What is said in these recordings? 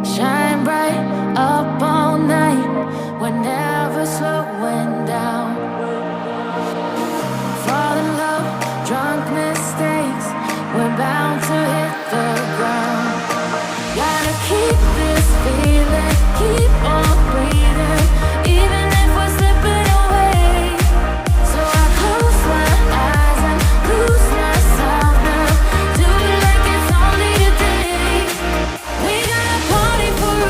Shine bright up all night, we're never slowing down. Fall in love, drunk mistakes, we're bound to hit the ground. Gotta keep this feeling, keep on breathing, even if we're slipping away. So I close my eyes and lose myself now. Do it like it's only today. We got a party for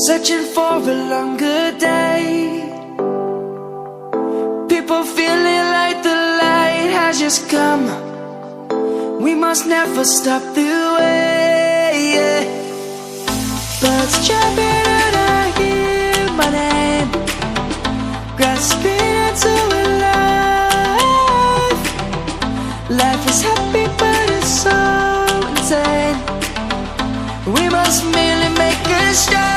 searching for a longer day. People feeling like the light has just come. We must never stop the way, yeah. Birds jumping and I hear my name, grasping into a life. Life is happy but it's so insane. We must merely make a start.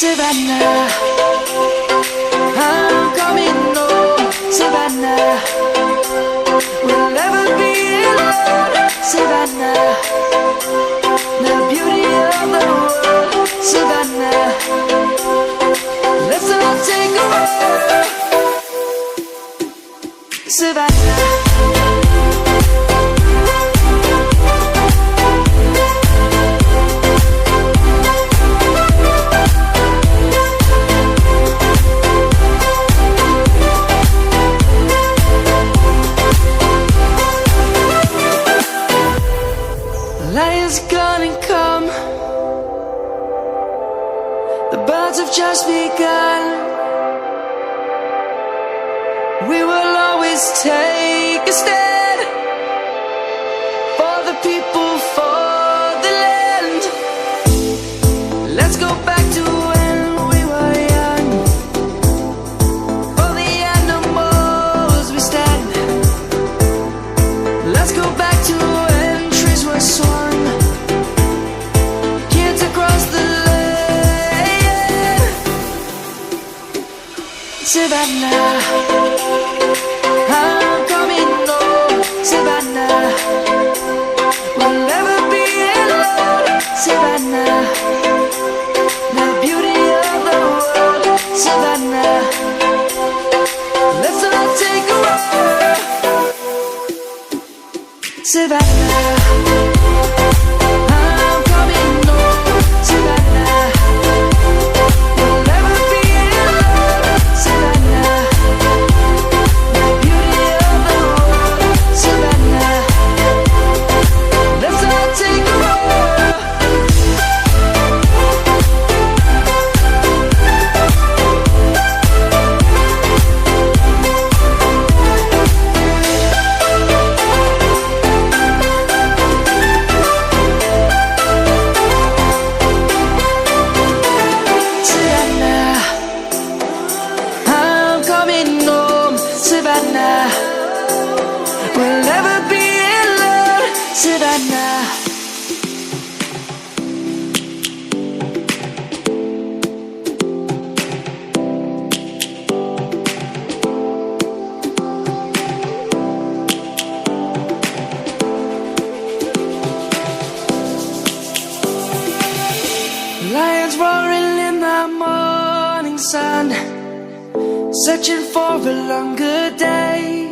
Savannah, I'm coming home. Savannah, we'll never be alone. Savannah, the beauty of the world. Savannah, let's all take a walk. Savannah. Lion's gonna come. The birds have just begun. We will always take a stand for the people, for the land. Let's go back to when we were young. For the animals we stand. Let's go back to when trees were swung. Kids across the land. Savannah, I'm coming home. Savannah, we'll never be alone. Savannah, the beauty of the world. Savannah, let's all take a walk. Savannah, I'm coming home. Savannah, we'll never be alone. Savannah, the beauty of the world. Savannah, let's all take a walk. Savannah, I'm coming home. Savannah, we'll never be alone. Savannah. Lions roaring in the morning sun, searching for a longer day.